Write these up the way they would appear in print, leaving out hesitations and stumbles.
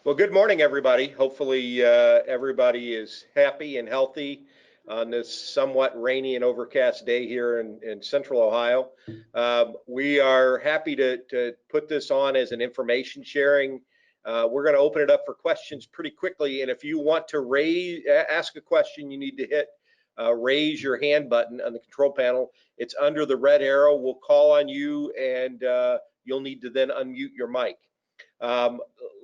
Well, good morning, everybody. Hopefully, everybody is happy and healthy on this somewhat rainy and overcast day here in Central Ohio. We are happy to put this on as an information sharing. We're going to open it up for questions pretty quickly, and if you want to ask a question, you need to hit raise your hand button on the control panel. It's under the red arrow. We'll call on you, and you'll need to then unmute your mic.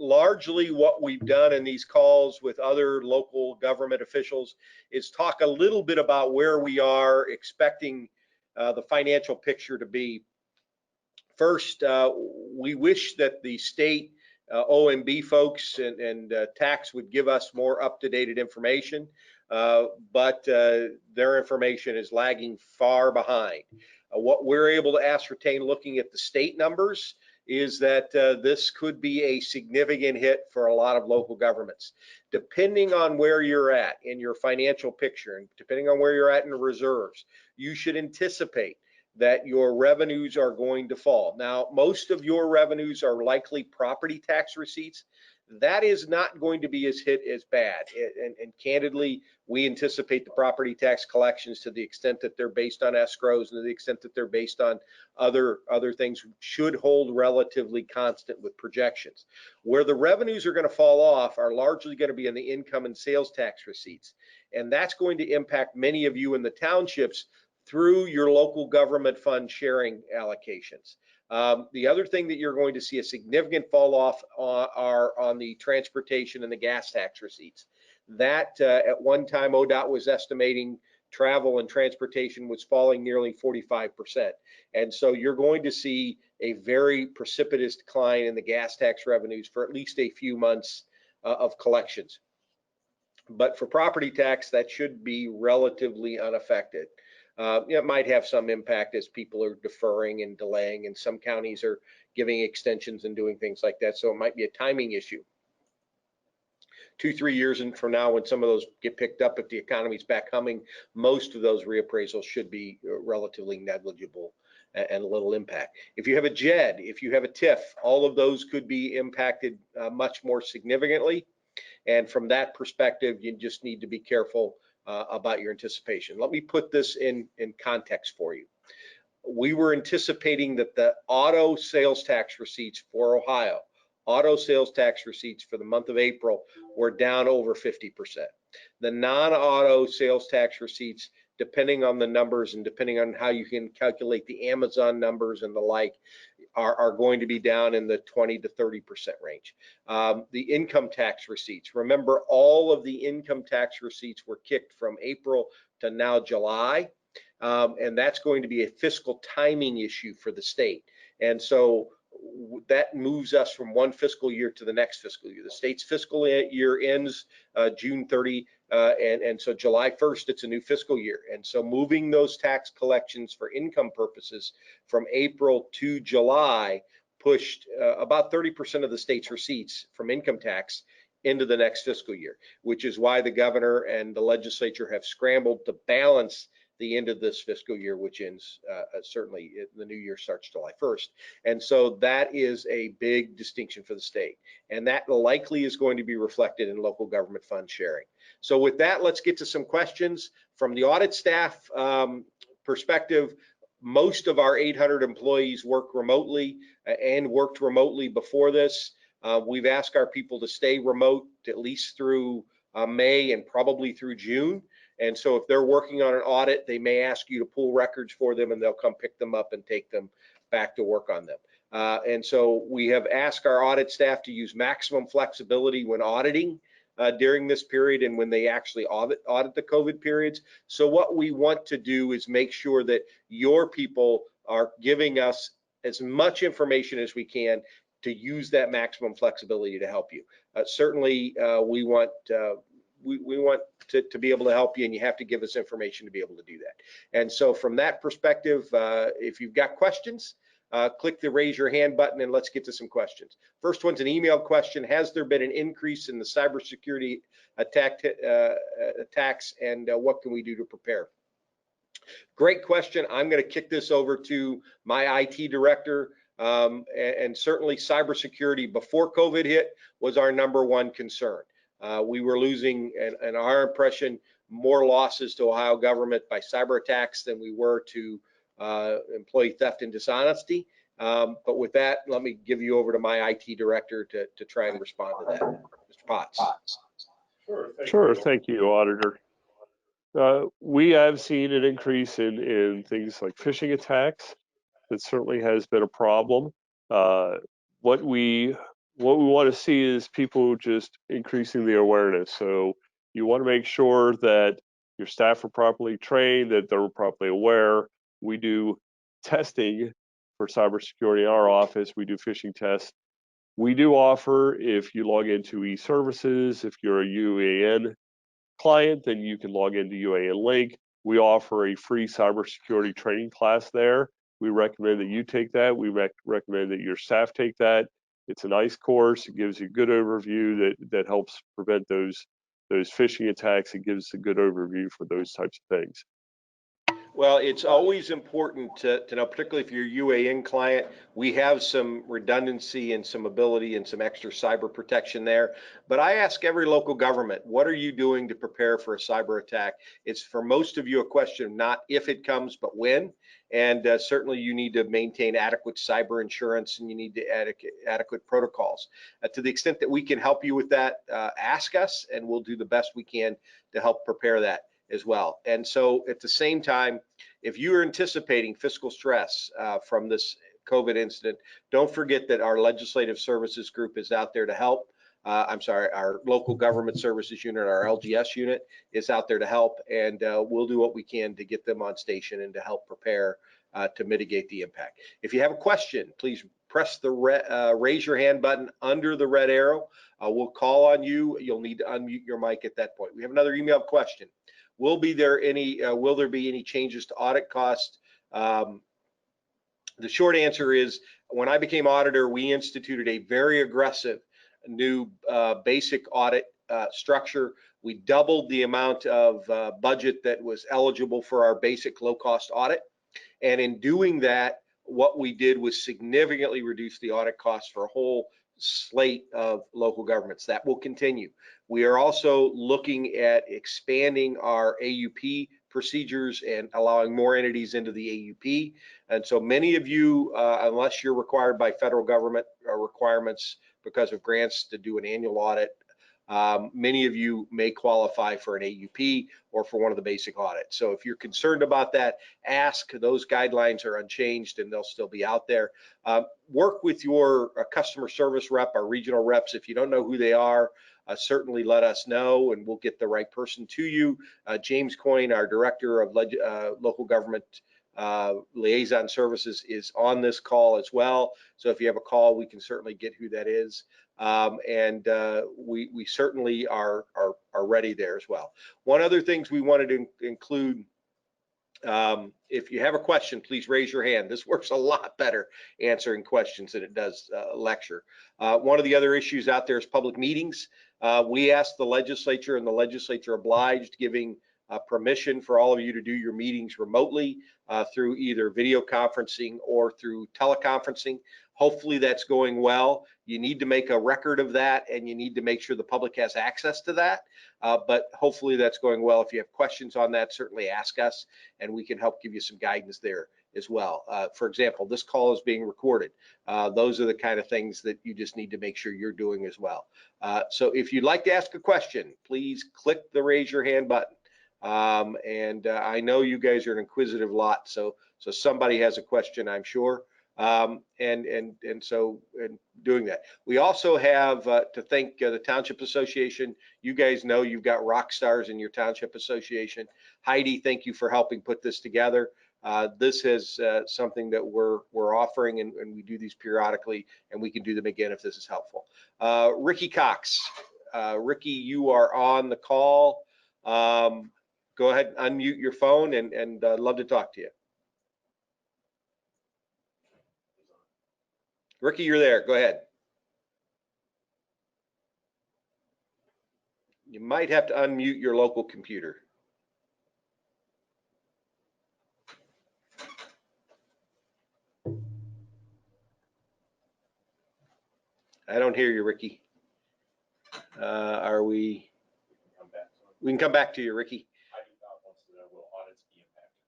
Largely what we've done in these calls with other local government officials is talk a little bit about where we are expecting the financial picture to be. First, we wish that the state OMB folks and tax would give us more up-to-date information, but their information is lagging far behind. What we're able to ascertain looking at the state numbers is that this could be a significant hit for a lot of local governments. Depending on where you're at in your financial picture and depending on where you're at in the reserves, you should anticipate that your revenues are going to fall. Now, most of your revenues are likely property tax receipts. That is not going to be as hit as bad. And candidly, we anticipate the property tax collections, to the extent that they're based on escrows and to the extent that they're based on other things, should hold relatively constant with projections. Where the revenues are going to fall off are largely going to be in the income and sales tax receipts. And that's going to impact many of you in the townships through your local government fund sharing allocations. The other thing that you're going to see a significant fall off are on the transportation and the gas tax receipts. That at one time ODOT was estimating travel and transportation was falling nearly 45%. And so you're going to see a very precipitous decline in the gas tax revenues for at least a few months of collections. But for property tax, that should be relatively unaffected. It might have some impact as people are deferring and delaying, and some counties are giving extensions and doing things like that. So it might be a timing issue. 2-3 years from now, when some of those get picked up, if the economy's back humming, most of those reappraisals should be relatively negligible and little impact. If you have a JED, if you have a TIF, all of those could be impacted much more significantly. And from that perspective, you just need to be careful about your anticipation. Let me put this in context for you. We were anticipating that the auto sales tax receipts for Ohio, auto sales tax receipts for the month of April, were down over 50%. The non-auto sales tax receipts, depending on the numbers and depending on how you can calculate the Amazon numbers and the like, are going to be down in the 20 to 30% range. The income tax receipts, remember, all of the income tax receipts were kicked from April to now July, and that's going to be a fiscal timing issue for the state. And so that moves us from one fiscal year to the next fiscal year. The state's fiscal year ends June 30, and so July 1st, it's a new fiscal year. And so moving those tax collections for income purposes from April to July pushed about 30% of the state's receipts from income tax into the next fiscal year, which is why the governor and the legislature have scrambled to balance the end of this fiscal year, which ends certainly the new year starts July 1st. And so that is a big distinction for the state. And that likely is going to be reflected in local government fund sharing. So with that, let's get to some questions. From the audit staff perspective, most of our 800 employees work remotely and worked remotely before this. We've asked our people to stay remote at least through May and probably through June. And so if they're working on an audit, they may ask you to pull records for them and they'll come pick them up and take them back to work on them. And so we have asked our audit staff to use maximum flexibility when auditing during this period and when they actually audit the COVID periods. So what we want to do is make sure that your people are giving us as much information as we can to use that maximum flexibility to help you. Certainly, we want to be able to help you, and you have to give us information to be able to do that. And so from that perspective, if you've got questions, click the raise your hand button and let's get to some questions. First one's an email question. Has there been an increase in the cybersecurity attacks, and what can we do to prepare? Great question. I'm going to kick this over to my IT director, And certainly cybersecurity before COVID hit was our #1 concern. We were losing, in our impression, more losses to Ohio government by cyber attacks than we were to employee theft and dishonesty. But with that, let me give you over to my IT director to try and respond to that. Mr. Potts. Sure, thank you, Auditor. We have seen an increase in things like phishing attacks. That certainly has been a problem. What we want to see is people just increasing the awareness. So you want to make sure that your staff are properly trained, that they're properly aware. We do testing for cybersecurity in our office. We do phishing tests. We do offer, if you log into e-services, if you're a UAN client, then you can log into UAN Link. We offer a free cybersecurity training class there. We recommend that you take that. We recommend that your staff take that. It's a nice course. It gives you a good overview that helps prevent those phishing attacks. It gives a good overview for those types of things. Well, it's always important to know, particularly if you're a UAN client, we have some redundancy and some ability and some extra cyber protection there. But I ask every local government, what are you doing to prepare for a cyber attack? It's for most of you a question of not if it comes, but when. And certainly you need to maintain adequate cyber insurance, and you need to adequate protocols. To the extent that we can help you with that, ask us, and we'll do the best we can to help prepare that as well. And so at the same time, if you are anticipating fiscal stress from this COVID incident, don't forget that our legislative services group is out there to help. Our local government services unit, our LGS unit, is out there to help, and we'll do what we can to get them on station and to help prepare to mitigate the impact. If you have a question, please press the raise your hand button under the red arrow. We'll call on you. You'll need to unmute your mic at that point. We have another email question. Will there be any changes to audit costs? The short answer is, when I became auditor, we instituted a very aggressive new basic audit structure. We doubled the amount of budget that was eligible for our basic low-cost audit. And in doing that, what we did was significantly reduce the audit costs for a whole slate of local governments. That will continue. We are also looking at expanding our AUP procedures and allowing more entities into the AUP. And so many of you, unless you're required by federal government requirements because of grants to do an annual audit, many of you may qualify for an AUP or for one of the basic audits. So if you're concerned about that, ask. Those guidelines are unchanged and they'll still be out there. Work with your customer service rep, our regional reps. If you don't know who they are, certainly let us know and we'll get the right person to you. James Coyne, our director of local government liaison services, is on this call as well. So if you have a call, we can certainly get who that is. We certainly are ready there as well. One other things we wanted to include, if you have a question, please raise your hand. This works a lot better answering questions than it does lecture. One of the other issues out there is public meetings. We asked the legislature, and the legislature obliged, giving permission for all of you to do your meetings remotely through either video conferencing or through teleconferencing. Hopefully that's going well. You need to make a record of that, and you need to make sure the public has access to that. But hopefully that's going well. If you have questions on that, certainly ask us, and we can help give you some guidance there as well. For example, this call is being recorded. Those are the kind of things that you just need to make sure you're doing as well. So if you'd like to ask a question, please click the raise your hand button. I know you guys are an inquisitive lot, so somebody has a question, I'm sure. So doing that. We also have to thank the Township Association. You guys know you've got rock stars in your Township Association. Heidi, thank you for helping put this together. This is something that we're offering, and we do these periodically, and we can do them again if this is helpful. Ricky Cox. Ricky, you are on the call. Go ahead and unmute your phone, and I'd love to talk to you. Ricky, you're there. Go ahead. You might have to unmute your local computer. I don't hear you, Ricky. Are we? We can come back to you, Ricky.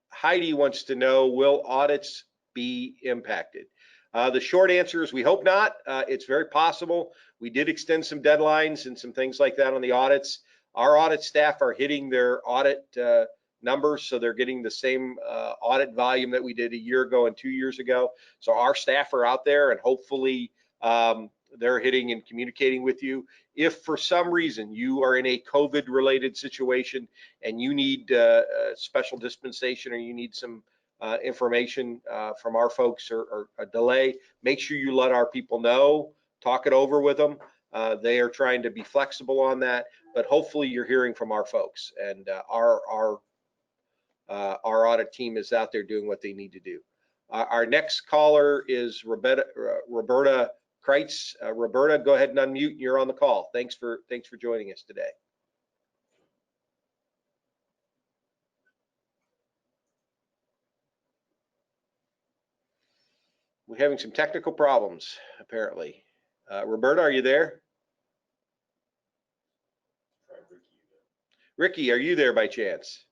Heidi wants to know, will audits be impacted? The short answer is we hope not. It's very possible. We did extend some deadlines and some things like that on the audits. Our audit staff are hitting their audit numbers, so they're getting the same audit volume that we did a year ago and 2 years ago. So our staff are out there, and hopefully they're hitting and communicating with you. If for some reason you are in a COVID related situation and you need a special dispensation, or you need some information from our folks, or a delay, make sure you let our people know, talk it over with them. They are trying to be flexible on that, but hopefully you're hearing from our folks, and our audit team is out there doing what they need to do. Our next caller is Roberta Kreitz. Roberta, go ahead and unmute. You're on the call. Thanks for joining us today. We're having some technical problems, apparently. Roberta, are you there? Ricky, are you there by chance?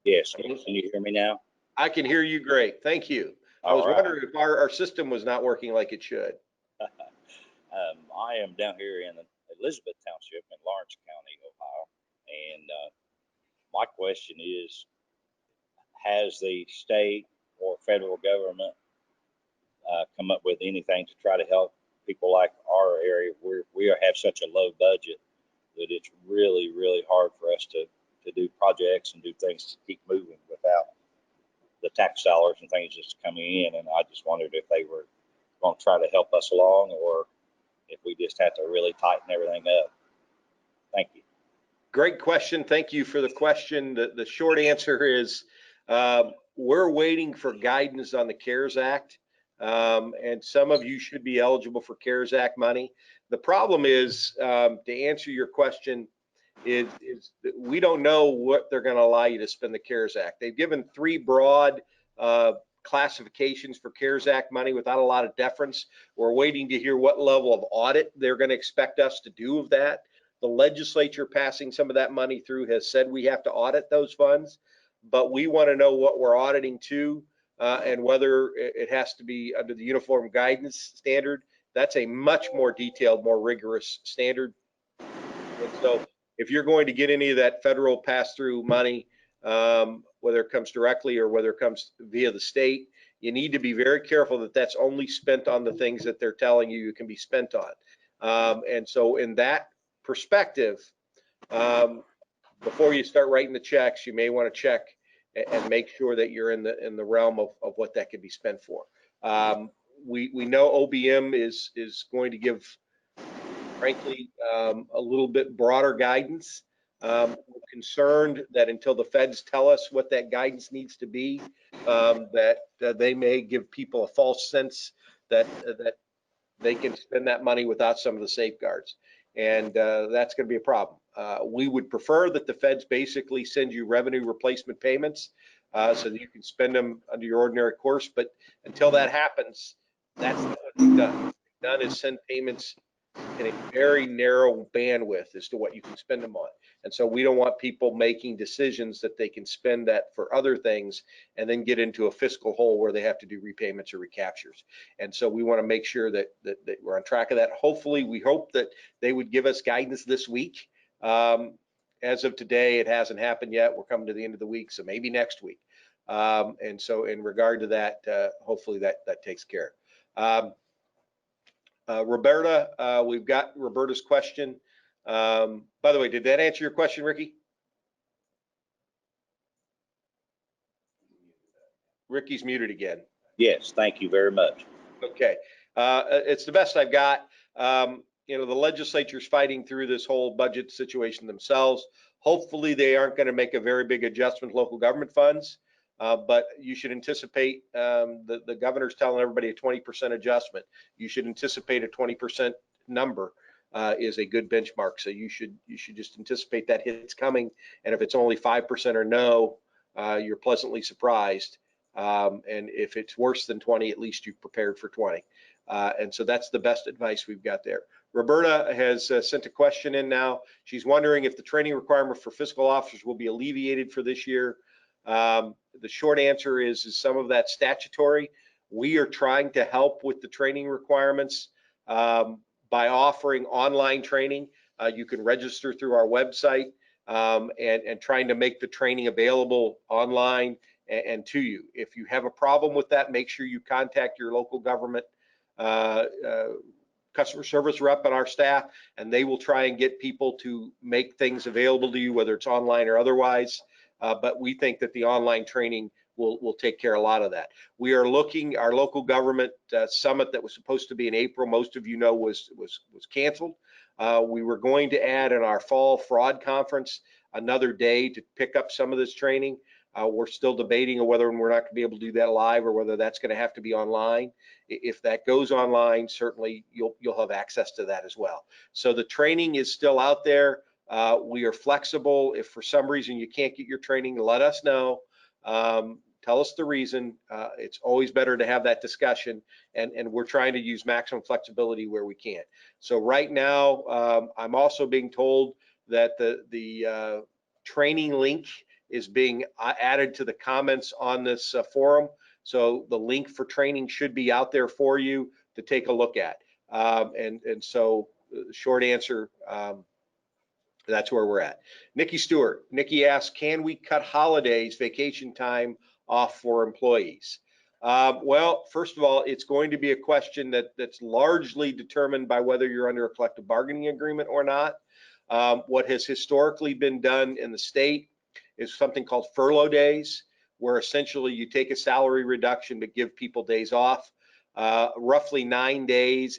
Yes. Can you hear me now? I can hear you great. Thank you. I was wondering if our system was not working like it should. I am down here in Elizabeth Township in Lawrence County, Ohio. And my question is, has the state or federal government come up with anything to try to help people like our area where we have such a low budget that it's really, really hard for us to do projects and do things to keep moving without the tax dollars and things just coming in? And I just wondered if they were going to try to help us along, or if we just have to really tighten everything up. Thank you. Great question. Thank you for the question. The short answer is we're waiting for guidance on the CARES Act. And some of you should be eligible for CARES Act money. The problem is, to answer your question, is that we don't know what they're going to allow you to spend the CARES Act. They've given 3 broad classifications for CARES Act money without a lot of deference. We're waiting to hear what level of audit they're going to expect us to do of that. The legislature passing some of that money through has said we have to audit those funds, but we want to know what we're auditing to, and whether it has to be under the Uniform Guidance Standard. That's a much more detailed, more rigorous standard. And so if you're going to get any of that federal pass-through money, whether it comes directly or whether it comes via the state, you need to be very careful that that's only spent on the things that they're telling you it can be spent on. And so in that perspective, before you start writing the checks, you may want to check and make sure that you're in the realm of what that could be spent for. We know OBM is going to give, frankly, a little bit broader guidance. We're concerned that until the feds tell us what that guidance needs to be, that they may give people a false sense that they can spend that money without some of the safeguards. And that's going to be a problem. We would prefer that the feds basically send you revenue replacement payments so that you can spend them under your ordinary course. But until that happens, that's not what they've done. What they've done is send payments in a very narrow bandwidth as to what you can spend them on. And so we don't want people making decisions that they can spend that for other things and then get into a fiscal hole where they have to do repayments or recaptures. And so we want to make sure that we're on track of that. Hopefully, we hope that they would give us guidance this week. As of today, it hasn't happened yet. We're coming to the end of the week, so maybe next week. And so in regard to that, hopefully that takes care. Roberta, we've got Roberta's question. By the way, did that answer your question, Ricky? Ricky's muted again. Yes, thank you very much. Okay, it's the best I've got. You know, the legislature's fighting through this whole budget situation themselves. Hopefully they aren't going to make a very big adjustment to local government funds, but you should anticipate, the governor's telling everybody a 20% adjustment. You should anticipate a 20% number is a good benchmark. So you should just anticipate that hit's coming. And if it's only 5% or no, you're pleasantly surprised. And if it's worse than 20, at least you've prepared for 20. And so that's the best advice we've got there. Roberta has sent a question in now. She's wondering if the training requirement for fiscal officers will be alleviated for this year. The short answer is some of that statutory. We are trying to help with the training requirements by offering online training. You can register through our website and trying to make the training available online and to you. If you have a problem with that, make sure you contact your local government customer service rep on our staff, and they will try and get people to make things available to you, whether it's online or otherwise. But we think that the online training will take care of a lot of that. We are looking, our local government summit that was supposed to be in April, most of you know was canceled. We were going to add in our fall fraud conference another day to pick up some of this training. We're still debating whether we're not going to be able to do that live or whether that's going to have to be online. If that goes online, certainly you'll have access to that as well. So the training is still out there. We are flexible. If for some reason you can't get your training, let us know. Tell us the reason. It's always better to have that discussion, and we're trying to use maximum flexibility where we can. So right now, I'm also being told that the training link is being added to the comments on this forum. So the link for training should be out there for you to take a look at. And so the short answer, that's where we're at. Nikki Stewart. Nikki asks, can we cut holidays, vacation time off for employees? Well, first of all, it's going to be a question that's largely determined by whether you're under a collective bargaining agreement or not. What has historically been done in the state is something called furlough days, where essentially you take a salary reduction to give people days off. Roughly 9 days,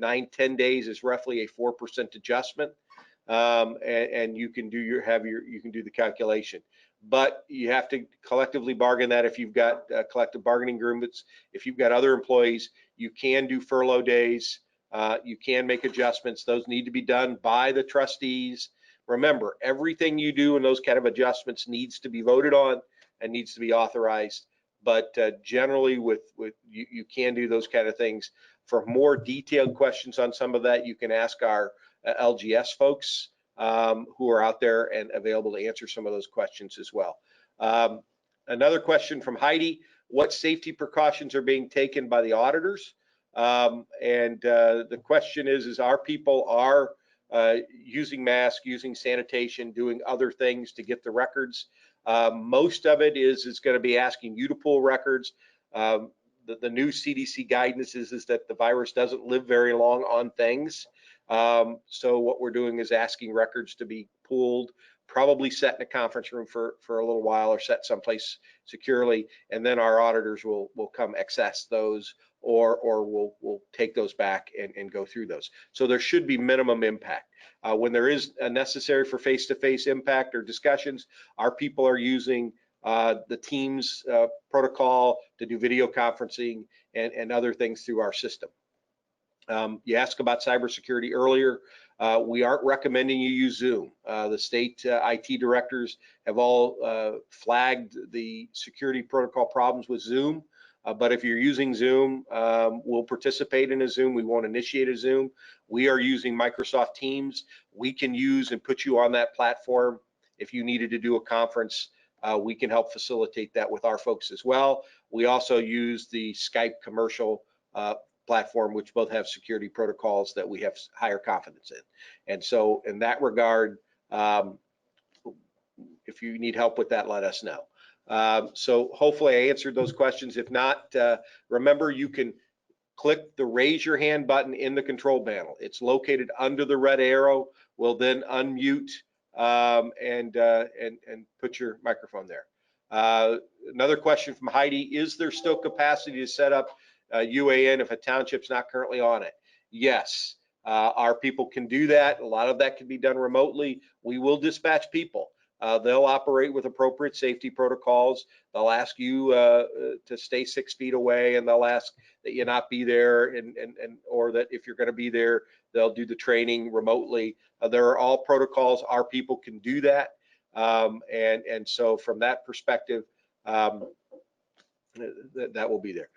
10 days is roughly a 4% adjustment. And you can do you can do the calculation, but you have to collectively bargain that. If you've got collective bargaining agreements, if you've got other employees, you can do furlough days. You can make adjustments. Those need to be done by the trustees. Remember, everything you do in those kind of adjustments needs to be voted on and needs to be authorized. But generally, you can do those kind of things. For more detailed questions on some of that, you can ask our LGS folks who are out there and available to answer some of those questions as well. Another question from Heidi: what safety precautions are being taken by the auditors? The question is our people are using masks, using sanitation, doing other things to get the records. Most of it is going to be asking you to pull records. The new CDC guidance is that the virus doesn't live very long on things. So what we're doing is asking records to be pulled, probably set in a conference room for a little while or set someplace securely, and then our auditors will come access those or we'll take those back and go through those. So there should be minimum impact. When there is a necessary for face-to-face impact or discussions, our people are using the Teams protocol to do video conferencing and other things through our system. You asked about cybersecurity earlier. We aren't recommending you use Zoom. The state IT directors have all flagged the security protocol problems with Zoom. But if you're using Zoom, we'll participate in a Zoom. We won't initiate a Zoom. We are using Microsoft Teams. We can use and put you on that platform. If you needed to do a conference, we can help facilitate that with our folks as well. We also use the Skype commercial platform, which both have security protocols that we have higher confidence in. And so in that regard, if you need help with that, let us know. So hopefully I answered those questions. If not, remember you can click the raise your hand button in the control panel. It's located under the red arrow. We'll then unmute and put your microphone there. Another question from Heidi: is there still capacity to set up UAN if a township's not currently on it? Yes, our people can do that. A lot of that can be done remotely. We will dispatch people. They'll operate with appropriate safety protocols. They'll ask you to stay 6 feet away, and they'll ask that you not be there, or that if you're going to be there, they'll do the training remotely. There are all protocols. Our people can do that, and so from that perspective, that will be there.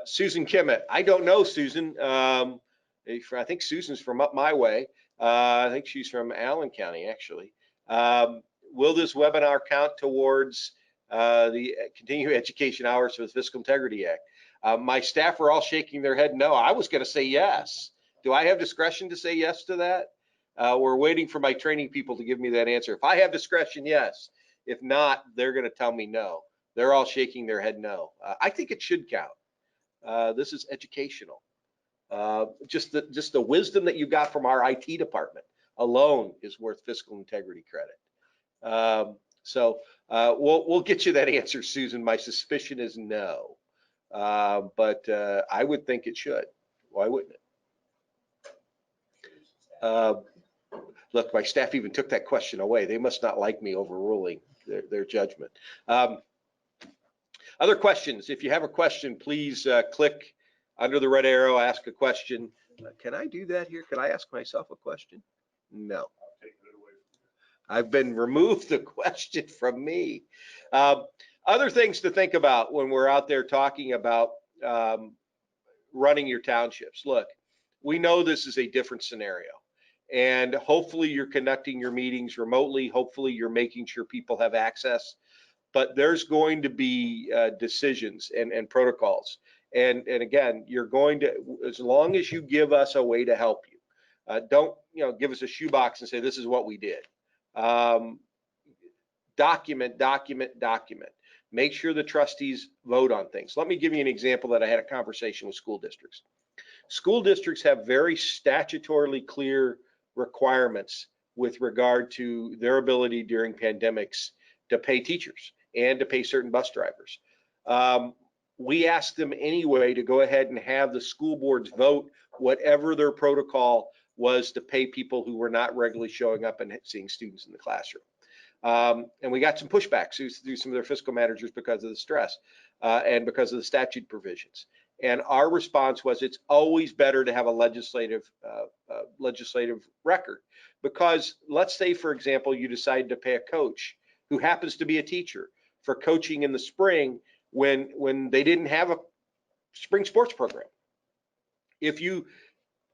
Susan Kimmett, I don't know Susan. I think Susan's from up my way. I think she's from Allen County, actually. Will this webinar count towards the continuing education hours for the Fiscal Integrity Act? My staff are all shaking their head no. I was going to say yes. Do I have discretion to say yes to that? We're waiting for my training people to give me that answer. If I have discretion, yes. If not, they're going to tell me no. They're all shaking their head no. I think it should count. This is educational. Just the wisdom that you got from our IT department alone is worth fiscal integrity credit. We'll get you that answer, Susan. My suspicion is no, but I would think it should. Why wouldn't it? Look, my staff even took that question away. They must not like me overruling their judgment. Other questions? If you have a question, please click under the red arrow, ask a question. Can I do that here? Can I ask myself a question? No. I've been removed the question from me. Other things to think about when we're out there talking about running your townships. Look, we know this is a different scenario, and hopefully you're conducting your meetings remotely. Hopefully you're making sure people have access, but there's going to be decisions and protocols. And again, you're going to, as long as you give us a way to help you, don't give us a shoebox and say this is what we did. Document. Make sure the trustees vote on things. Let me give you an example that I had a conversation with school districts. School districts have very statutorily clear requirements with regard to their ability during pandemics to pay teachers and to pay certain bus drivers. We asked them anyway to go ahead and have the school boards vote whatever their protocol was to pay people who were not regularly showing up and seeing students in the classroom. And we got some pushbacks through some of their fiscal managers because of the stress and because of the statute provisions. And our response was it's always better to have a legislative record, because let's say, for example, you decide to pay a coach who happens to be a teacher for coaching in the spring when they didn't have a spring sports program. If you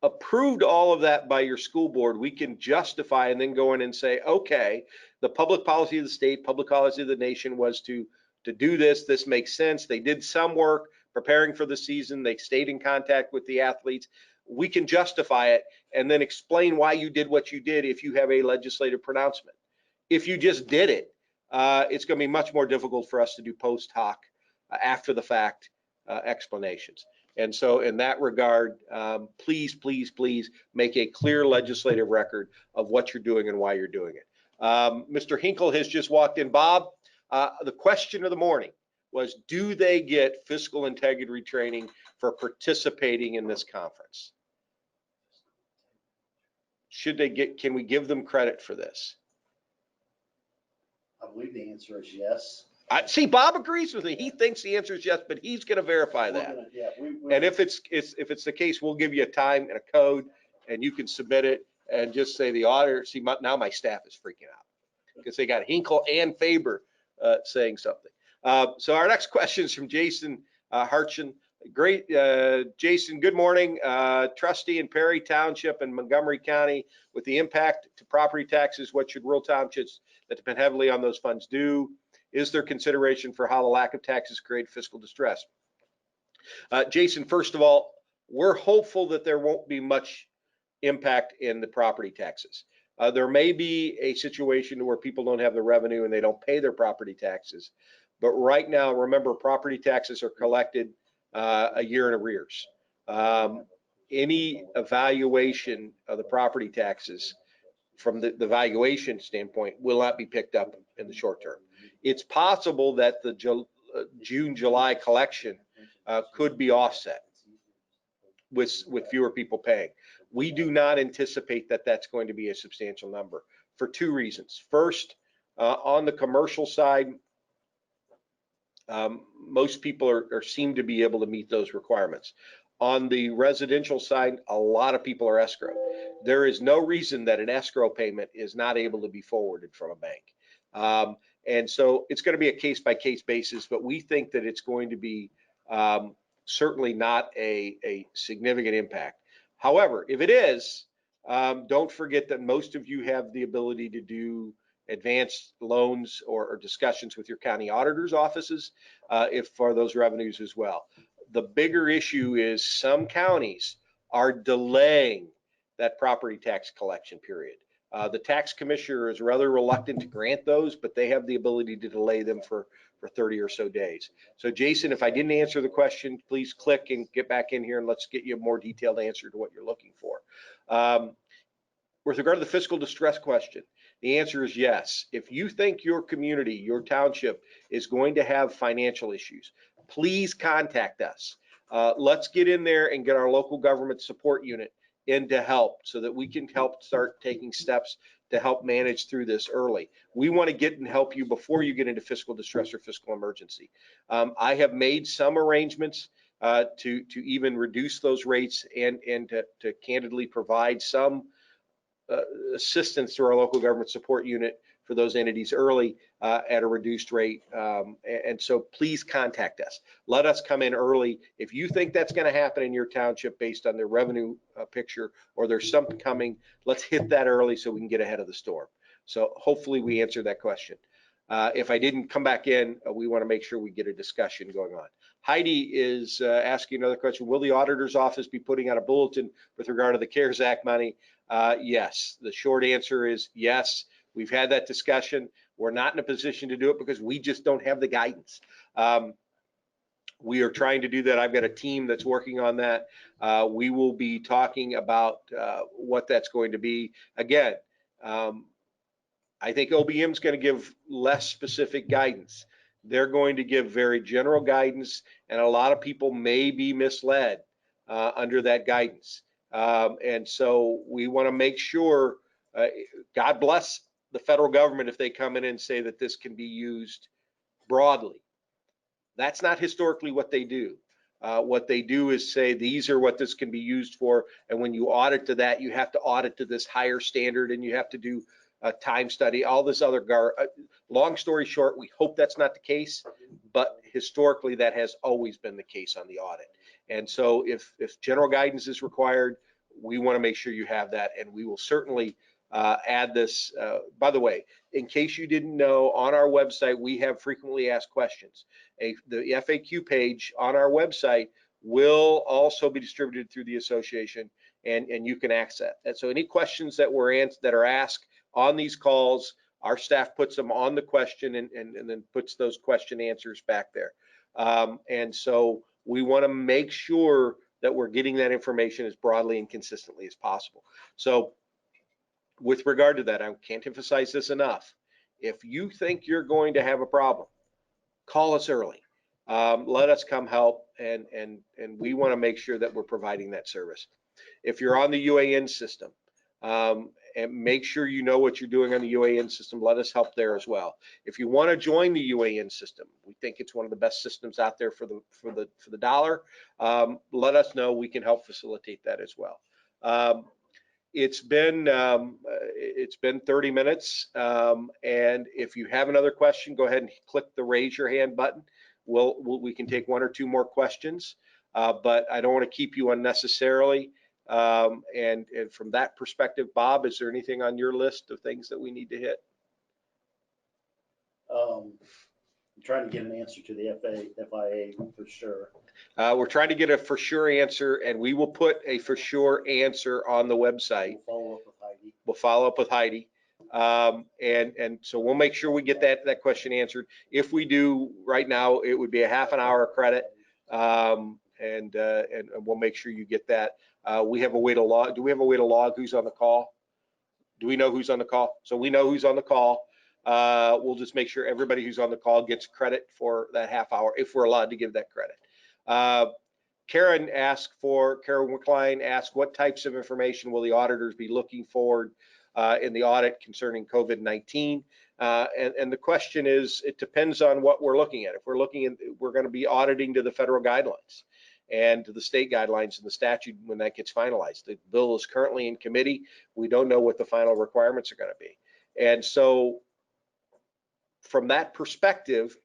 approved all of that by your school board, we can justify and then go in and say, okay, the public policy of the state, public policy of the nation was to do this. This makes sense. They did some work preparing for the season. They stayed in contact with the athletes. We can justify it and then explain why you did what you did if you have a legislative pronouncement. If you just did it, it's going to be much more difficult for us to do post hoc, after the fact explanations. And so in that regard, please make a clear legislative record of what you're doing and why you're doing it. Mr. Hinkle has just walked in. Bob, the question of the morning was, do they get fiscal integrity training for participating in this conference? Should they get, can we give them credit for this? I believe the answer is yes. See, Bob agrees with me. He thinks the answer is yes, but he's going to verify that. And if it's the case, we'll give you a time and a code, and you can submit it and just say the auditor. See, now my staff is freaking out because they got Hinkle and Faber saying something. So our next question is from Jason Hartchen. Great, Jason, good morning. Trustee in Perry Township and Montgomery County, with the impact to property taxes, what should rural townships that depend heavily on those funds do? Is there consideration for how the lack of taxes create fiscal distress? Jason, first of all, we're hopeful that there won't be much impact in the property taxes. There may be a situation where people don't have the revenue and they don't pay their property taxes. But right now, remember, property taxes are collected a year in arrears. Any evaluation of the property taxes from the valuation standpoint will not be picked up in the short term. It's possible that the June, July collection could be offset with fewer people paying. We do not anticipate that that's going to be a substantial number for two reasons. First, on the commercial side, most people seem to be able to meet those requirements. On the residential side, a lot of people are escrow. There is no reason that an escrow payment is not able to be forwarded from a bank. And so it's going to be a case by case basis, but we think that it's going to be certainly not a significant impact. However, if it is, don't forget that most of you have the ability to do advanced loans or discussions with your county auditor's offices if for those revenues as well. The bigger issue is some counties are delaying that property tax collection period. The tax commissioner is rather reluctant to grant those, but they have the ability to delay them for 30 or so days. So Jason, if I didn't answer the question, please click and get back in here and let's get you a more detailed answer to what you're looking for. With regard to the fiscal distress question, the answer is yes. If you think your community, your township is going to have financial issues, please contact us. Let's get in there and get our local government support unit in to help so that we can help start taking steps to help manage through this early. We want to get and help you before you get into fiscal distress or fiscal emergency. I have made some arrangements to even reduce those rates and to candidly provide some assistance through our local government support unit for those entities early at a reduced rate. And so please contact us. Let us come in early. If you think that's going to happen in your township based on their revenue picture or there's something coming, let's hit that early so we can get ahead of the storm. So hopefully we answered that question. If I didn't come back in, we want to make sure we get a discussion going on. Heidi is asking another question. Will the auditor's office be putting out a bulletin with regard to the CARES Act money? Yes. The short answer is yes. We've had that discussion. We're not in a position to do it because we just don't have the guidance. We are trying to do that. I've got a team that's working on that. We will be talking about what that's going to be. Again, I think OBM is going to give less specific guidance. They're going to give very general guidance, and a lot of people may be misled under that guidance. And so we want to make sure, God bless the federal government if they come in and say that this can be used broadly. That's not historically what they do. What they do is say these are what this can be used for, and when you audit to that, you have to audit to this higher standard, and you have to do a time study, all this other long story short, we hope that's not the case, but historically that has always been the case on the audit. And so if general guidance is required, we want to make sure you have that, and we will certainly add this. By the way, in case you didn't know, on our website we have frequently asked questions. The FAQ page on our website will also be distributed through the association, and you can access that. So any questions that are asked on these calls, our staff puts them on the question and then puts those question answers back there. And so we want to make sure that we're getting that information as broadly and consistently as possible. So with regard to that, I can't emphasize this enough. If you think you're going to have a problem, call us early. Let us come help, and we want to make sure that we're providing that service. If you're on the UAN system, and make sure you know what you're doing on the UAN system, let us help there as well. If you want to join the UAN system, we think it's one of the best systems out there for the dollar. Let us know. We can help facilitate that as well. It's been 30 minutes, and if you have another question, go ahead and click the raise your hand button. We can take one or two more questions, but I don't want to keep you unnecessarily. And from that perspective, Bob, is there anything on your list of things that we need to hit? I'm trying to get an answer to the FIA for sure. We're trying to get a for sure answer, and we will put a for sure answer on the website. We'll follow up with Heidi. And so we'll make sure we get that question answered. If we do, right now, it would be a half an hour credit. And we'll make sure you get that. We have a way to log. Do we have a way to log who's on the call? Do we know who's on the call? So we know who's on the call. We'll just make sure everybody who's on the call gets credit for that half hour, if we're allowed to give that credit. Karen McCline asked, what types of information will the auditors be looking for in the audit concerning COVID-19? And the question is, it depends on what we're looking at. If we're looking at, we're going to be auditing to the federal guidelines and to the state guidelines and the statute when that gets finalized. The bill is currently in committee. We don't know what the final requirements are going to be. And so from that perspective,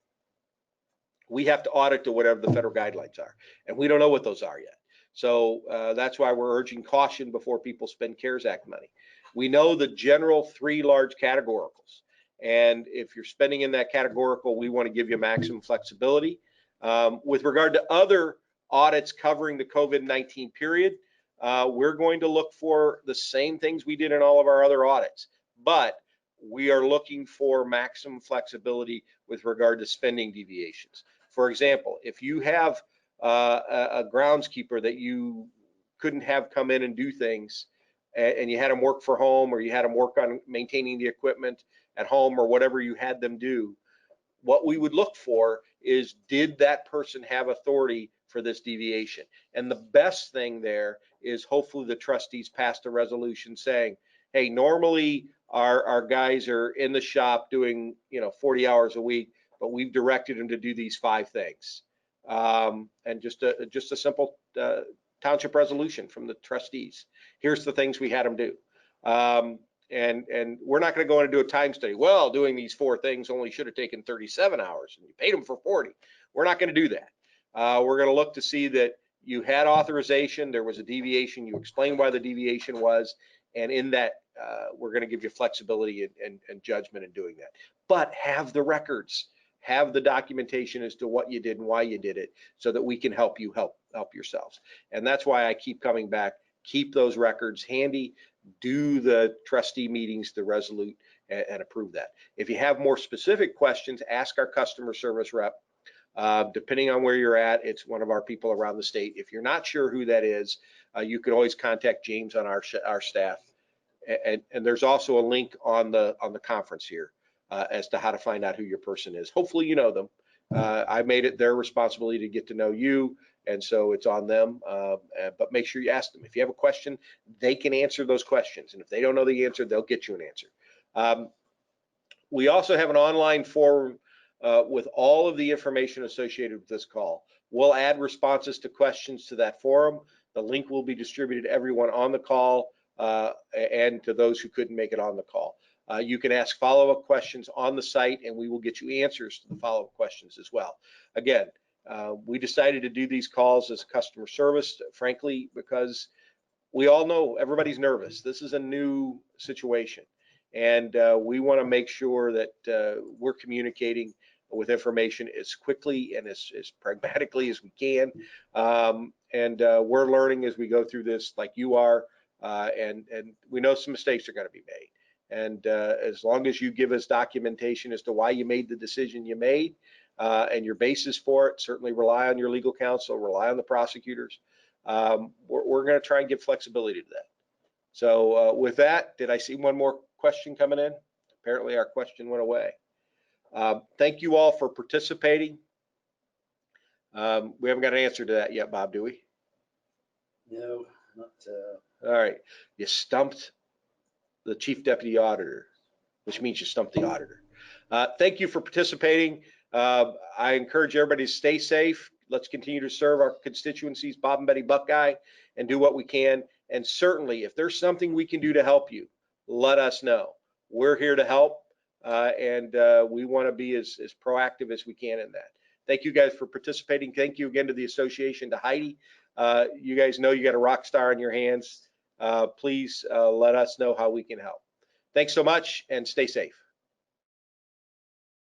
we have to audit to whatever the federal guidelines are, and we don't know what those are yet. So that's why we're urging caution before people spend CARES Act money. We know the general 3 large categoricals, and if you're spending in that categorical, we want to give you maximum flexibility. With regard to other audits covering the COVID-19 period, we're going to look for the same things we did in all of our other audits, but we are looking for maximum flexibility with regard to spending deviations. For example, if you have a groundskeeper that you couldn't have come in and do things, and you had them work for home, or you had them work on maintaining the equipment at home, or whatever you had them do, what we would look for is, did that person have authority for this deviation? And the best thing there is hopefully the trustees passed a resolution saying, hey, normally our guys are in the shop doing 40 hours a week, but we've directed them to do these 5 things. And just a simple township resolution from the trustees. Here's the things we had them do. And we're not going to go in and do a time study. Well, doing these 4 things only should have taken 37 hours and you paid them for 40. We're not going to do that. We're going to look to see that you had authorization, there was a deviation, you explained why the deviation was, and in that we're going to give you flexibility and judgment in doing that. But have the records, have the documentation as to what you did and why you did it, so that we can help you help yourselves. And that's why I keep coming back. Keep those records handy, do the trustee meetings, the resolute, and approve that. If you have more specific questions, ask our customer service rep. Depending on where you're at, it's one of our people around the state. If you're not sure who that is, you can always contact James on our staff. And there's also a link on the conference here as to how to find out who your person is. Hopefully you know them. I made it their responsibility to get to know you, and so it's on them. But make sure you ask them. If you have a question, they can answer those questions. And if they don't know the answer, they'll get you an answer. We also have an online forum with all of the information associated with this call. We'll add responses to questions to that forum. The link will be distributed to everyone on the call and to those who couldn't make it on the call. You can ask follow-up questions on the site, and we will get you answers to the follow-up questions as well. Again, we decided to do these calls as customer service, frankly, because we all know everybody's nervous. This is a new situation, and we want to make sure that we're communicating with information as quickly and as pragmatically as we can. And we're learning as we go through this, like you are, and we know some mistakes are going to be made. And as long as you give us documentation as to why you made the decision you made and your basis for it, certainly rely on your legal counsel, rely on the prosecutors. We're going to try and give flexibility to that. So with that, did I see one more question coming in? Apparently our question went away. Thank you all for participating. We haven't got an answer to that yet, Bob, do we? No, not. All right, you stumped the Chief Deputy Auditor, which means you stumped the auditor. Thank you for participating. I encourage everybody to stay safe. Let's continue to serve our constituencies, Bob and Betty Buckeye, and do what we can. And certainly, if there's something we can do to help you, let us know. We're here to help, and we want to be as proactive as we can in that. Thank you guys for participating. Thank you again to the association, to Heidi. You guys know you got a rock star in your hands. Please let us know how we can help. Thanks so much, and stay safe.